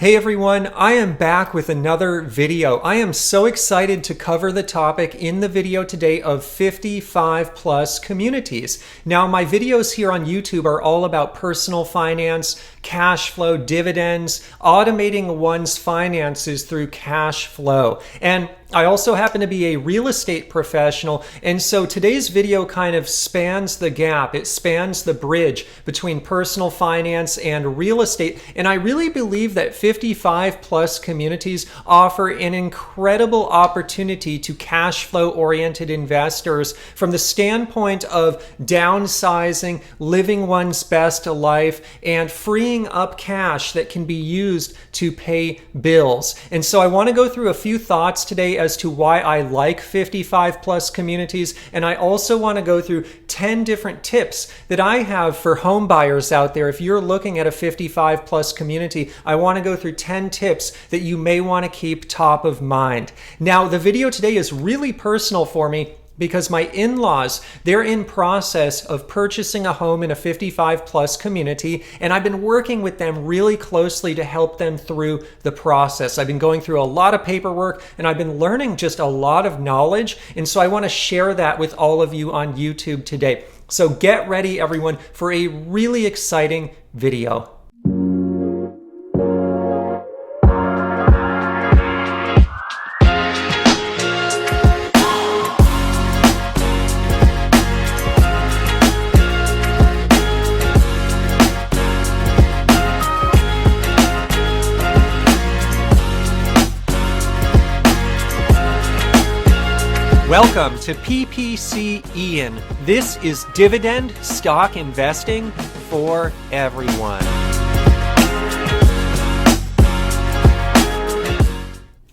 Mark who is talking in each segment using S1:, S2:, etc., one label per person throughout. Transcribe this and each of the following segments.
S1: Hey everyone, I am back with another video. I am so excited to cover the topic in the video today of 55 plus communities. Now, my videos here on YouTube are all about personal finance, cash flow, dividends, automating one's finances through cash flow. And I also happen to be a real estate professional, and so today's video kind of spans the gap. It spans the bridge between personal finance and real estate, and I really believe that 55 plus communities offer an incredible opportunity to cash flow oriented investors from the standpoint of downsizing, living one's best life, and freeing up cash that can be used to pay bills. And so I want to go through a few thoughts today as to why I like 55 plus communities, and I also want to go through 10 different tips that I have for home buyers out there. If you're looking at a 55 plus community, I want to go through 10 tips that you may want to keep top of mind. Now, the video today is really personal for me because my in-laws, they're in process of purchasing a home in a 55 plus community, and I've been working with them really closely to help them through the process. I've been going through a lot of paperwork and I've been learning just a lot of knowledge, and so I want to share that with all of you on YouTube today. So get ready, everyone, for a really exciting video. Welcome to PPC Ian. This is dividend stock investing for everyone.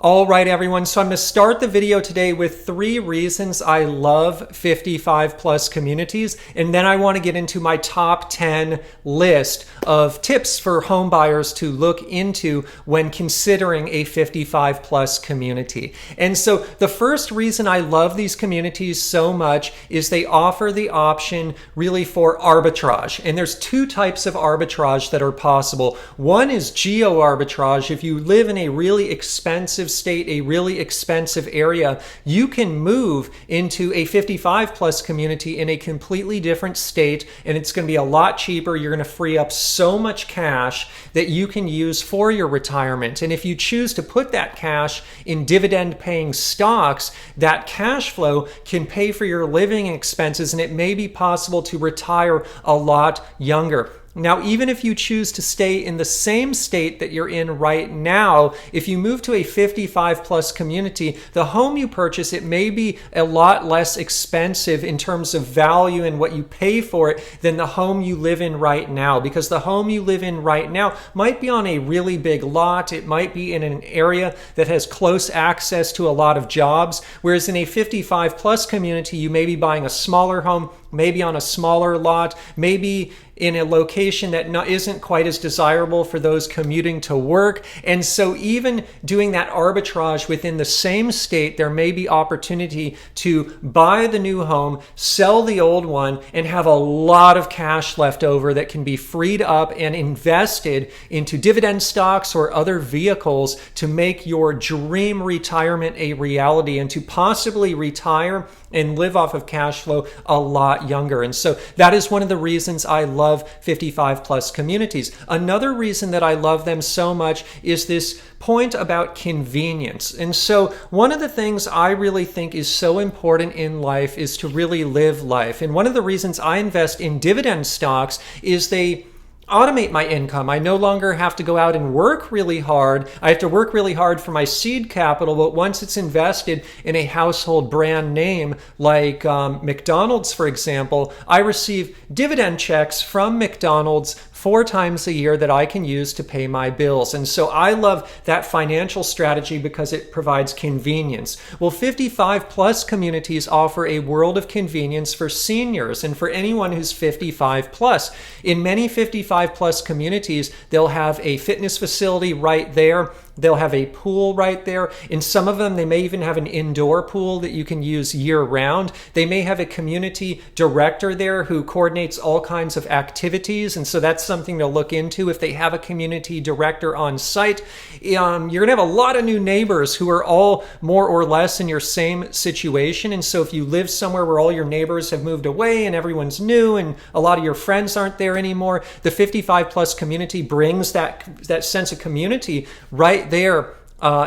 S1: All right, everyone, so I'm going to start the video today with 3 reasons I love 55 plus communities, and then I want to get into my top 10 list of tips for home buyers to look into when considering a 55 plus community. And so the first reason I love these communities so much is they offer the option really for arbitrage. And there's 2 types of arbitrage that are possible. One is geo arbitrage. If you live in a really expensive state, a really expensive area, you can move into a 55 plus community in a completely different state, and it's going to be a lot cheaper. You're going to free up so much cash that you can use for your retirement. And if you choose to put that cash in dividend-paying stocks, that cash flow can pay for your living expenses, and it may be possible to retire a lot younger. Now, even if you choose to stay in the same state that you're in right now, if you move to a 55 plus community, the home you purchase, it may be a lot less expensive in terms of value and what you pay for it than the home you live in right now, because the home you live in right now might be on a really big lot. It might be in an area that has close access to a lot of jobs, whereas in a 55 plus community, you may be buying a smaller home, maybe on a smaller lot, maybe in a location that isn't quite as desirable for those commuting to work. And so even doing that arbitrage within the same state, there may be opportunity to buy the new home, sell the old one, and have a lot of cash left over that can be freed up and invested into dividend stocks or other vehicles to make your dream retirement a reality and to possibly retire and live off of cash flow a lot younger. And so that is one of the reasons I love 55 plus communities. Another reason that I love them so much is this point about convenience. And so one of the things I really think is so important in life is to really live life. And one of the reasons I invest in dividend stocks is they automate my income. I no longer have to go out and work really hard. I have to work really hard for my seed capital, but once it's invested in a household brand name like McDonald's, for example, I receive dividend checks from McDonald's 4 times a year that I can use to pay my bills. And so I love that financial strategy because it provides convenience. Well, 55 plus communities offer a world of convenience for seniors and for anyone who's 55 plus. In many 55 plus communities, they'll have a fitness facility right there. They'll have a pool right there. In some of them, they may even have an indoor pool that you can use year round. They may have a community director there who coordinates all kinds of activities. And so that's something to look into. If they have a community director on site, you're going to have a lot of new neighbors who are all more or less in your same situation. And so if you live somewhere where all your neighbors have moved away and everyone's new and a lot of your friends aren't there anymore, the 55 plus community brings that sense of community right there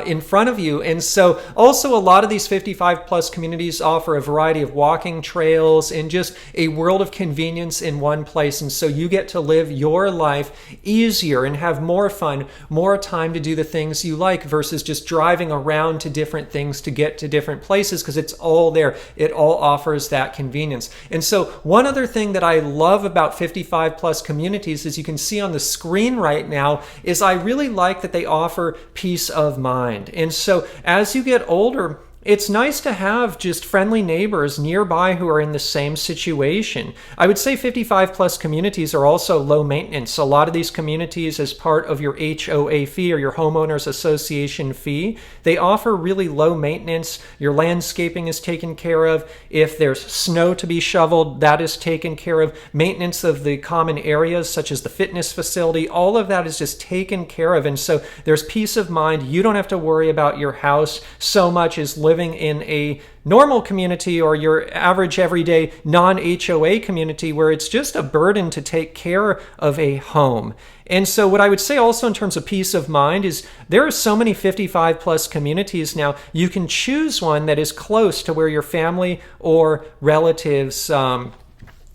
S1: in front of you. And so also a lot of these 55 plus communities offer a variety of walking trails and just a world of convenience in one place. And so you get to live your life easier and have more fun, more time to do the things you like versus just driving around to different things to get to different places, because it's all there. It all offers that convenience. And so one other thing that I love about 55 plus communities, as you can see on the screen right now, is I really like that they offer peace of mind. And so as you get older, it's nice to have just friendly neighbors nearby who are in the same situation. I would say 55 plus communities are also low maintenance. A lot of these communities, as part of your HOA fee or your homeowners association fee, they offer really low maintenance. Your landscaping is taken care of. If there's snow to be shoveled, that is taken care of. Maintenance of the common areas such as the fitness facility, all of that is just taken care of. And so there's peace of mind. You don't have to worry about your house so much as living in a normal community or your average everyday non-HOA community where it's just a burden to take care of a home. And so what I would say also in terms of peace of mind is there are so many 55 plus communities now, you can choose one that is close to where your family or relatives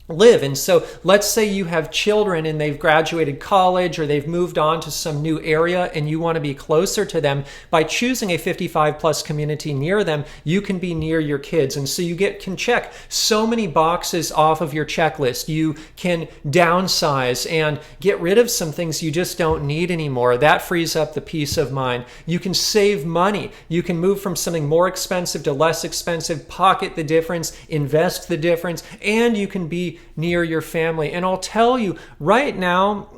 S1: live. And so let's say you have children and they've graduated college or they've moved on to some new area and you want to be closer to them. By choosing a 55 plus community near them, you can be near your kids. And so you can check so many boxes off of your checklist. You can downsize and get rid of some things you just don't need anymore. That frees up the peace of mind. You can save money. You can move from something more expensive to less expensive, pocket the difference, invest the difference, and you can be near your family. And I'll tell you right now,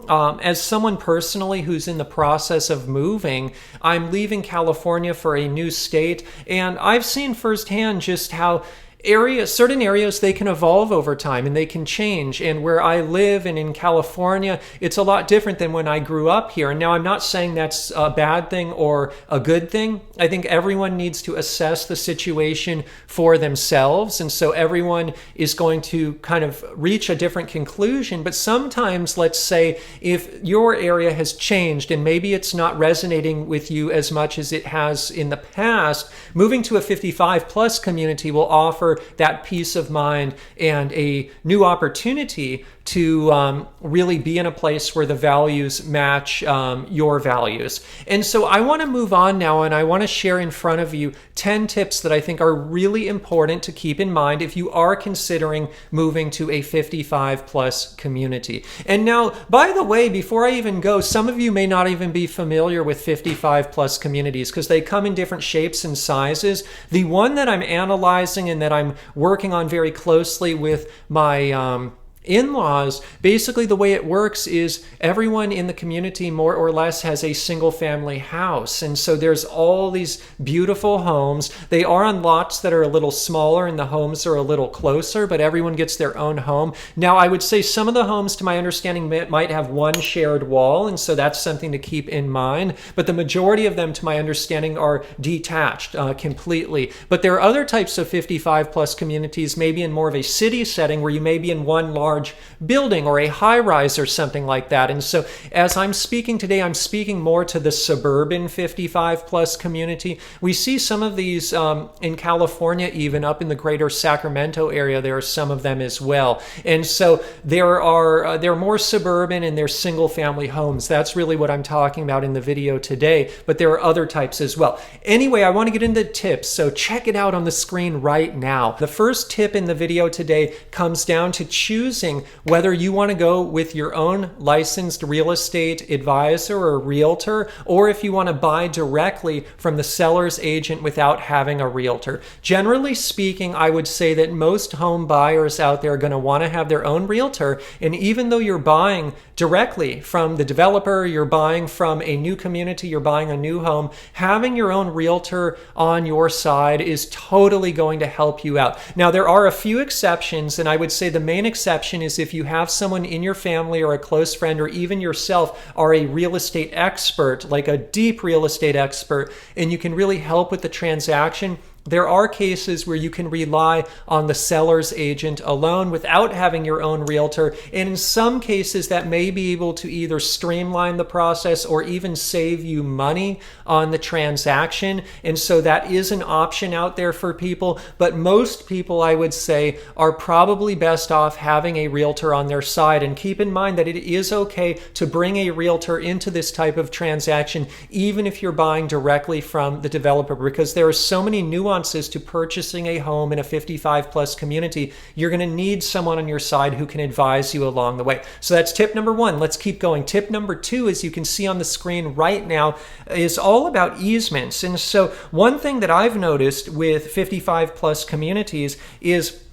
S1: as someone personally who's in the process of moving, I'm leaving California for a new state, and I've seen firsthand just how certain areas, they can evolve over time and they can change. And where I live and in California, it's a lot different than when I grew up here. And now I'm not saying that's a bad thing or a good thing. I think everyone needs to assess the situation for themselves. And so everyone is going to kind of reach a different conclusion. But sometimes, let's say, if your area has changed and maybe it's not resonating with you as much as it has in the past, moving to a 55 plus community will offer that peace of mind and a new opportunity to really be in a place where the values match your values. And so I want to move on now, and I want to share in front of you 10 tips that I think are really important to keep in mind if you are considering moving to a 55 plus community. And now, by the way, before I even go, some of you may not even be familiar with 55 plus communities because they come in different shapes and sizes. The one that I'm analyzing and that I'm working on very closely with my in-laws, basically the way it works is everyone in the community more or less has a single family house. And so there's all these beautiful homes. They are on lots that are a little smaller and the homes are a little closer, but everyone gets their own home. Now, I would say some of the homes, to my understanding, might have one shared wall, and so that's something to keep in mind. But the majority of them, to my understanding, are detached completely. But there are other types of 55 plus communities, maybe in more of a city setting where you may be in one large building or a high-rise or something like that. And so as I'm speaking today, I'm speaking more to the suburban 55 plus community. We see some of these in California, even up in the greater Sacramento area. There are some of them as well. And so they're more suburban and they're single family homes. That's really what I'm talking about in the video today, but there are other types as well. Anyway, I want to get into tips, so check it out on the screen right now. The first tip in the video today comes down to choosing choosing whether you want to go with your own licensed real estate advisor or realtor, or if you want to buy directly from the seller's agent without having a realtor. Generally speaking, I would say that most home buyers out there are going to want to have their own realtor. And even though you're buying directly from the developer, you're buying from a new community, you're buying a new home, having your own realtor on your side is totally going to help you out. Now, there are a few exceptions, and I would say the main exception is if you have someone in your family or a close friend or even yourself are a real estate expert, like a deep real estate expert, and you can really help with the transaction. There are cases where you can rely on the seller's agent alone without having your own realtor. And in some cases, that may be able to either streamline the process or even save you money on the transaction. And so that is an option out there for people. But most people, I would say, are probably best off having a realtor on their side. And keep in mind that it is okay to bring a realtor into this type of transaction, even if you're buying directly from the developer, because there are so many nuances to purchasing a home in a 55 plus community. You're going to need someone on your side who can advise you along the way. So that's tip number one. Let's keep going. Tip number two, as you can see on the screen right now, is all about easements. And so one thing that I've noticed with 55 plus communities is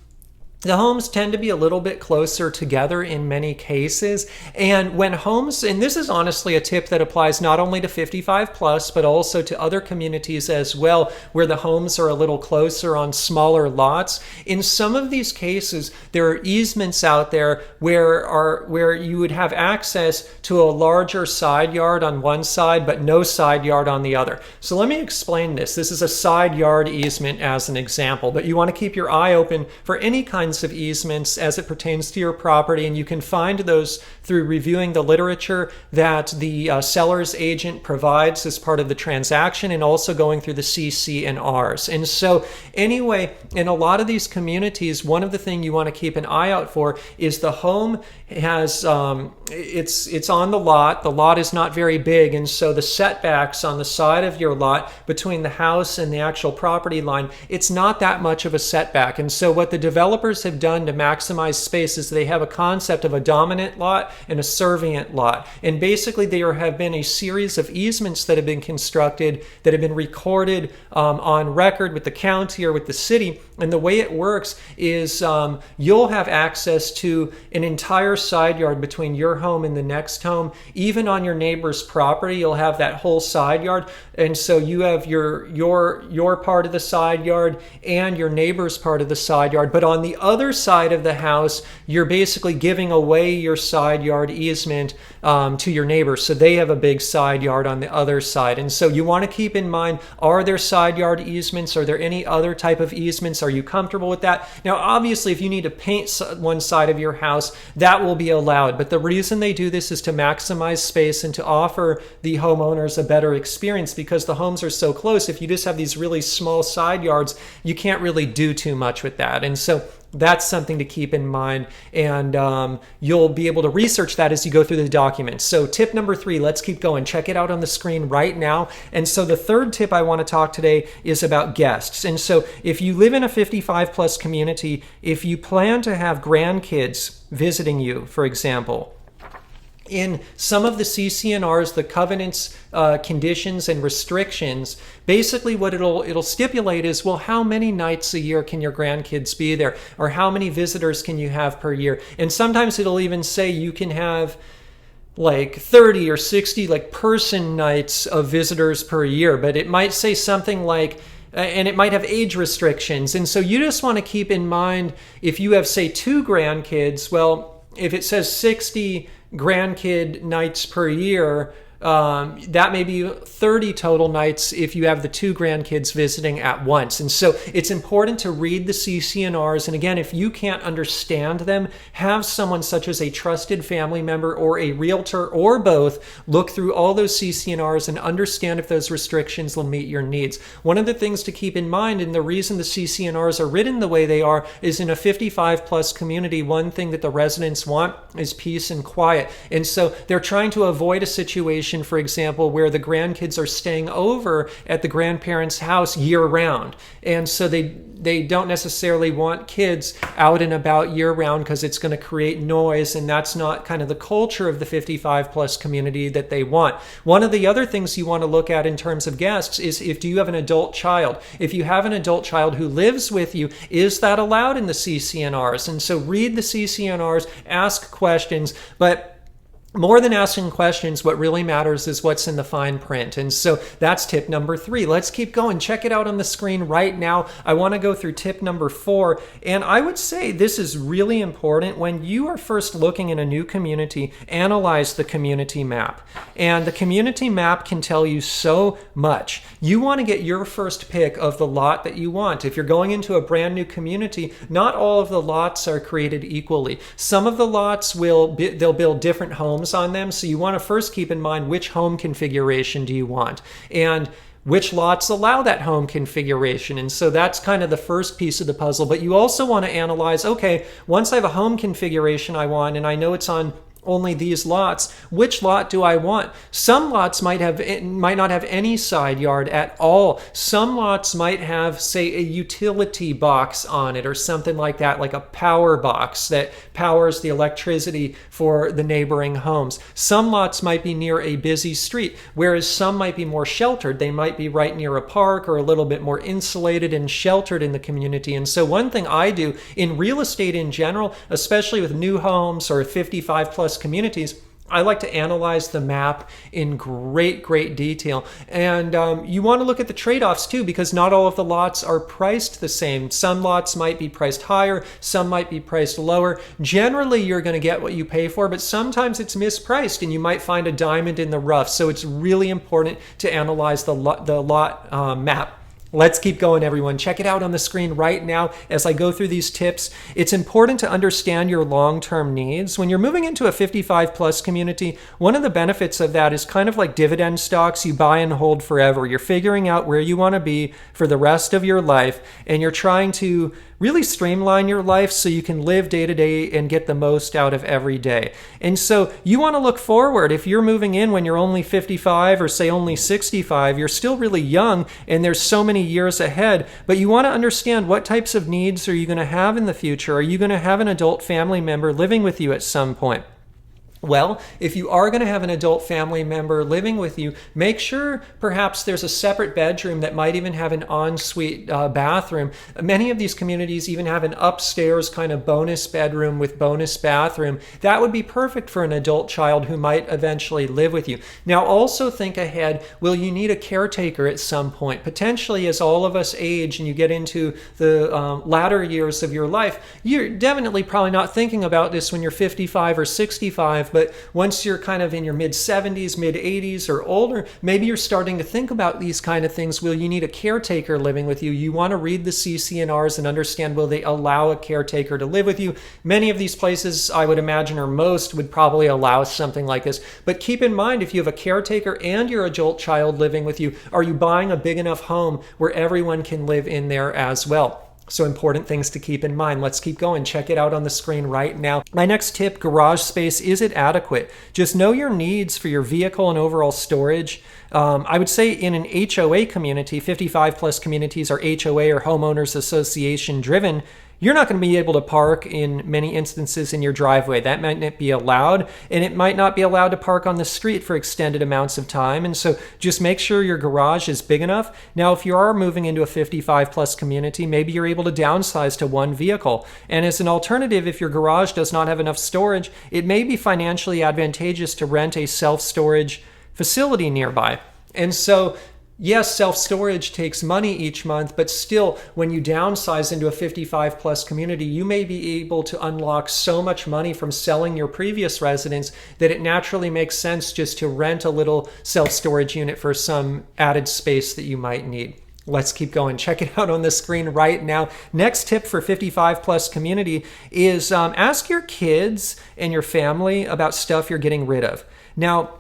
S1: the homes tend to be a little bit closer together in many cases. And when homes, and this is honestly a tip that applies not only to 55 plus, but also to other communities as well, where the homes are a little closer on smaller lots. In some of these cases, there are easements out there where you would have access to a larger side yard on one side, but no side yard on the other. So let me explain this. This is a side yard easement as an example, but you want to keep your eye open for any kinds of easements as it pertains to your property, and you can find those through reviewing the literature that the seller's agent provides as part of the transaction, and also going through the CC&Rs. And so anyway, in a lot of these communities, one of the things you want to keep an eye out for is the home has it's on the lot. The lot is not very big, and so the setbacks on the side of your lot between the house and the actual property line, it's not that much of a setback. And so what the developers have done to maximize space is they have a concept of a dominant lot and a servient lot. And basically there have been a series of easements that have been constructed that have been recorded on record with the county or with the city. And the way it works is you'll have access to an entire side yard between your home and the next home. Even on your neighbor's property, you'll have that whole side yard. And so you have your part of the side yard and your neighbor's part of the side yard. But on the other side of the house, you're basically giving away your side yard easement to your neighbors. So they have a big side yard on the other side. And so you want to keep in mind, are there side yard easements? Are there any other type of easements? Are you comfortable with that? Now, obviously, if you need to paint one side of your house, that will be allowed. But the reason they do this is to maximize space and to offer the homeowners a better experience, because the homes are so close. If you just have these really small side yards, you can't really do too much with that. And so that's something to keep in mind, and you'll be able to research that as you go through the documents. So tip number 3, let's keep going. Check it out on the screen right now. And so the third tip I want to talk today is about guests. And so if you live in a 55 plus community, if you plan to have grandkids visiting you, for example, in some of the CC&Rs, the covenants, conditions, and restrictions, basically what it'll stipulate is, well, how many nights a year can your grandkids be there? Or how many visitors can you have per year? And sometimes it'll even say you can have like 30 or 60 like person nights of visitors per year, but it might say something like, and it might have age restrictions. And so you just want to keep in mind, if you have, say, 2 grandkids, well, if it says 60 grandkid nights per year, that may be 30 total nights if you have the 2 grandkids visiting at once. And so it's important to read the CC&Rs. And again, if you can't understand them, have someone such as a trusted family member or a realtor or both look through all those CC&Rs and understand if those restrictions will meet your needs. One of the things to keep in mind, and the reason the CC&Rs are written the way they are, is in a 55 plus community, one thing that the residents want is peace and quiet. And so they're trying to avoid a situation situation, for example, where the grandkids are staying over at the grandparents' house year round. And so they don't necessarily want kids out and about year round because it's going to create noise, and that's not kind of the culture of the 55 plus community that they want. One of the other things you want to look at in terms of guests is do you have an adult child? If you have an adult child who lives with you, is that allowed in the CC&Rs? And so read the CC&Rs, ask questions, but more than asking questions, what really matters is what's in the fine print. And so that's tip number 3. Let's keep going. Check it out on the screen right now. I want to go through tip number 4. And I would say this is really important. When you are first looking in a new community, analyze the community map. And the community map can tell you so much. You want to get your first pick of the lot that you want. If you're going into a brand new community, not all of the lots are created equally. Some of the lots they'll build different homes on them. So you want to first keep in mind which home configuration do you want and which lots allow that home configuration. And so that's kind of the first piece of the puzzle. But you also want to analyze, okay, once I have a home configuration I want and I know it's on only these lots, which lot do I want? Some lots might not have any side yard at all. Some lots might have, say, a utility box on it or something like that, like a power box that powers the electricity for the neighboring homes. Some lots might be near a busy street, whereas some might be more sheltered. They might be right near a park or a little bit more insulated and sheltered in the community. And so one thing I do in real estate in general, especially with new homes or 55 plus communities, I like to analyze the map in great detail. And you want to look at the trade-offs too, because not all of the lots are priced the same. Some lots might be priced higher, some might be priced lower. Generally, you're going to get what you pay for, but sometimes it's mispriced and you might find a diamond in the rough. So it's really important to analyze the lot map. Let's keep going, everyone. Check it out on the screen right now as I go through these tips. It's important to understand your long-term needs. When you're moving into a 55 plus community, one of the benefits of that is kind of like dividend stocks you buy and hold forever. You're figuring out where you want to be for the rest of your life, and you're trying to really streamline your life so you can live day to day and get the most out of every day. And so you want to look forward. If you're moving in when you're only 55 or say only 65, you're still really young and there's so many years ahead, but you want to understand what types of needs are you going to have in the future? Are you going to have an adult family member living with you at some point? Well, if you are going to have an adult family member living with you, make sure perhaps there's a separate bedroom that might even have an ensuite bathroom. Many of these communities even have an upstairs kind of bonus bedroom with bonus bathroom. That would be perfect for an adult child who might eventually live with you. Now, also think ahead, will you need a caretaker at some point? Potentially, as all of us age and you get into the latter years of your life, you're definitely probably not thinking about this when you're 55 or 65, but once you're kind of in your mid-70s, mid-80s or older, maybe you're starting to think about these kind of things. Will you need a caretaker living with you? You want to read the CC&Rs and understand, will they allow a caretaker to live with you? Many of these places, I would imagine, or most, would probably allow something like this. But keep in mind, if you have a caretaker and your adult child living with you, are you buying a big enough home where everyone can live in there as well? So important things to keep in mind. Let's keep going. Check it out on the screen right now. My next tip, garage space, is it adequate? Just know your needs for your vehicle and overall storage. I would say in an HOA community, 55 plus communities are HOA or homeowners association driven. You're not going to be able to park in many instances in your driveway. That might not be allowed, and it might not be allowed to park on the street for extended amounts of time. And so just make sure your garage is big enough. Now, if you are moving into a 55 plus community, maybe you're able to downsize to one vehicle. And as an alternative, if your garage does not have enough storage, it may be financially advantageous to rent a self-storage facility nearby. And so yes, self-storage takes money each month, but still, when you downsize into a 55 plus community, you may be able to unlock so much money from selling your previous residence that it naturally makes sense just to rent a little self-storage unit for some added space that you might need. Let's keep going. Check it out on the screen right now. Next tip for 55 plus community is ask your kids and your family about stuff you're getting rid of. Now,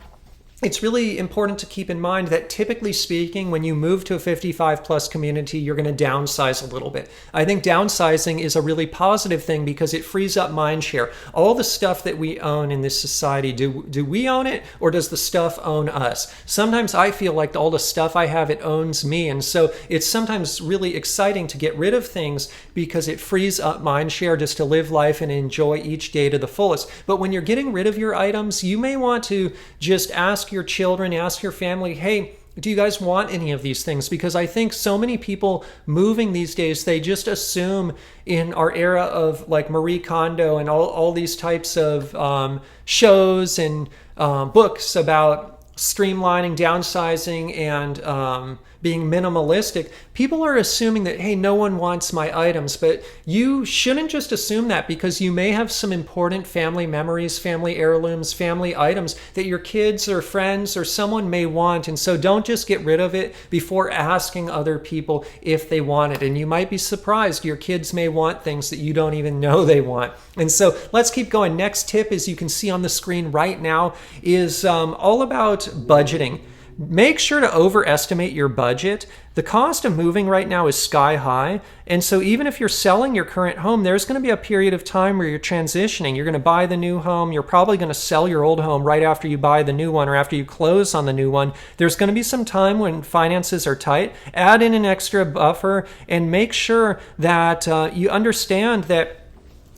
S1: it's really important to keep in mind that typically speaking, when you move to a 55 plus community, you're going to downsize a little bit. I think downsizing is a really positive thing because it frees up mind share. All the stuff that we own in this society, do we own it, or does the stuff own us? Sometimes I feel like all the stuff I have, it owns me. And so it's sometimes really exciting to get rid of things because it frees up mind share just to live life and enjoy each day to the fullest. But when you're getting rid of your items, you may want to just ask your children, ask your family, hey, do you guys want any of these things? Because I think so many people moving these days, they just assume in our era of like Marie Kondo and all these types of shows and books about streamlining, downsizing, and being minimalistic, people are assuming that, hey, no one wants my items. But you shouldn't just assume that, because you may have some important family memories, family heirlooms, family items that your kids or friends or someone may want. And so don't just get rid of it before asking other people if they want it. And you might be surprised. Your kids may want things that you don't even know they want. And so let's keep going. Next tip, as you can see on the screen right now, is all about budgeting. Make sure to overestimate your budget. The cost of moving right now is sky high. And so even if you're selling your current home, there's going to be a period of time where you're transitioning. You're going to buy the new home. You're probably going to sell your old home right after you buy the new one or after you close on the new one. There's going to be some time when finances are tight. Add in an extra buffer and make sure that you understand that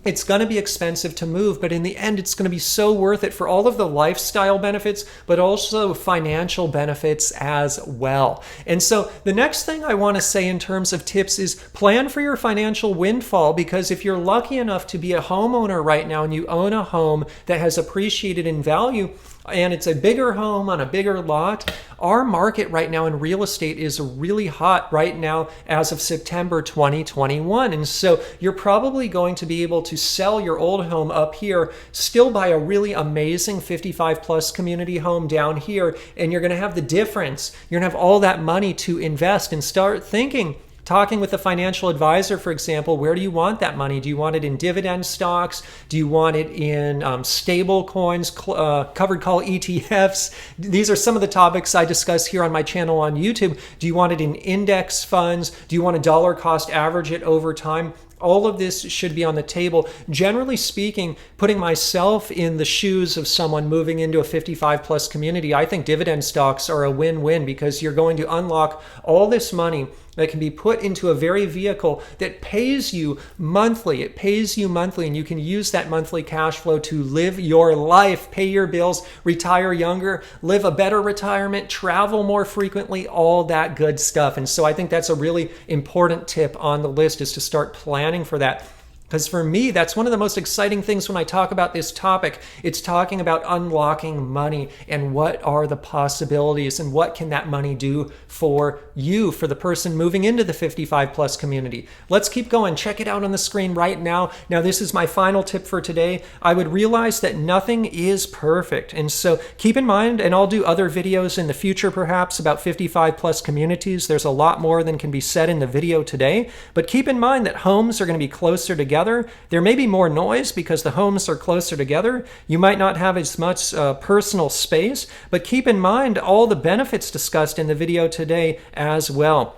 S1: it's going to be expensive to move, but in the end, it's going to be so worth it for all of the lifestyle benefits, but also financial benefits as well. And so the next thing I want to say in terms of tips is plan for your financial windfall, because if you're lucky enough to be a homeowner right now and you own a home that has appreciated in value, and it's a bigger home on a bigger lot, our market right now in real estate is really hot right now as of September 2021. And so you're probably going to be able to sell your old home up here, still buy a really amazing 55 plus community home down here, and you're going to have the difference. You're going to have all that money to invest and start thinking, talking with a financial advisor, for example, where do you want that money? Do you want it in dividend stocks? Do you want it in stable coins, covered call ETFs? These are some of the topics I discuss here on my channel on YouTube. Do you want it in index funds? Do you want a dollar cost average it over time? All of this should be on the table. Generally speaking, putting myself in the shoes of someone moving into a 55 plus community, I think dividend stocks are a win-win, because you're going to unlock all this money that can be put into a very vehicle that pays you monthly. It pays you monthly, and you can use that monthly cash flow to live your life, pay your bills, retire younger, live a better retirement, travel more frequently, all that good stuff. And so I think that's a really important tip on the list, is to start planning for that. Because for me, that's one of the most exciting things when I talk about this topic. It's talking about unlocking money and what are the possibilities and what can that money do for you, for the person moving into the 55 plus community. Let's keep going. Check it out on the screen right now. Now, this is my final tip for today. I would realize that nothing is perfect. And so keep in mind, and I'll do other videos in the future perhaps about 55 plus communities. There's a lot more than can be said in the video today. But keep in mind that homes are going to be closer together. There may be more noise because the homes are closer together. You might not have as much personal space, but keep in mind all the benefits discussed in the video today as well.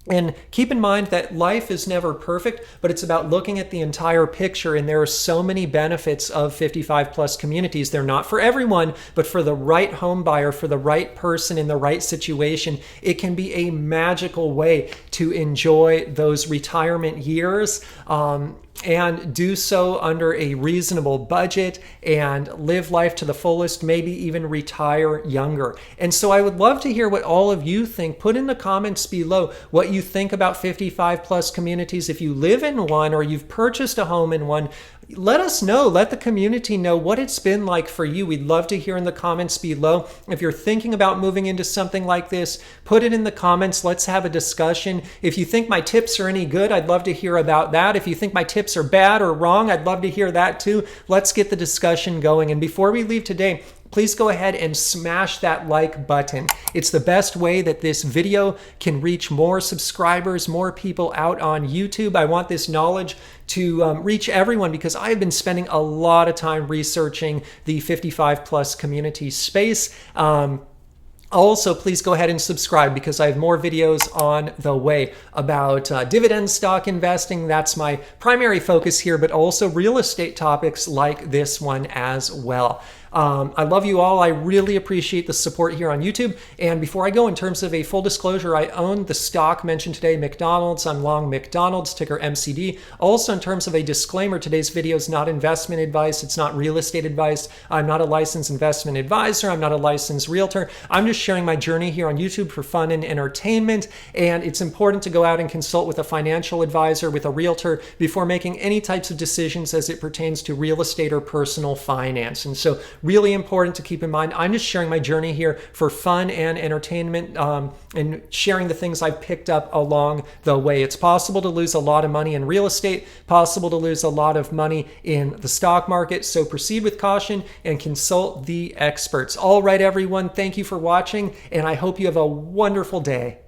S1: And keep in mind that life is never perfect, but it's about looking at the entire picture. And there are so many benefits of 55 plus communities. They're not for everyone, but for the right home buyer, for the right person in the right situation, it can be a magical way to enjoy those retirement years. And do so under a reasonable budget and live life to the fullest, maybe even retire younger. And so I would love to hear what all of you think. Put in the comments below what you think about 55 plus communities. If you live in one or you've purchased a home in one, let us know. Let the community know what it's been like for you. We'd love to hear in the comments below. If you're thinking about moving into something like this, put it in the comments. Let's have a discussion. If you think my tips are any good, I'd love to hear about that. If you think my tips are bad or wrong, I'd love to hear that too. Let's get the discussion going. And before we leave today, please go ahead and smash that like button. It's the best way that this video can reach more subscribers, more people out on YouTube. I want this knowledge to reach everyone because I have been spending a lot of time researching the 55 plus community space. Also, please go ahead and subscribe because I have more videos on the way about dividend stock investing. That's my primary focus here, but also real estate topics like this one as well. I love you all. I really appreciate the support here on YouTube. And before I go, in terms of a full disclosure, I own the stock mentioned today, McDonald's. I'm long McDonald's, ticker MCD. Also, in terms of a disclaimer, today's video is not investment advice. It's not real estate advice. I'm not a licensed investment advisor. I'm not a licensed realtor. I'm just sharing my journey here on YouTube for fun and entertainment. And it's important to go out and consult with a financial advisor, with a realtor, before making any types of decisions as it pertains to real estate or personal finance. And so really important to keep in mind. I'm just sharing my journey here for fun and entertainment and sharing the things I've picked up along the way. It's possible to lose a lot of money in real estate, possible to lose a lot of money in the stock market. So proceed with caution and consult the experts. All right, everyone, thank you for watching, and I hope you have a wonderful day.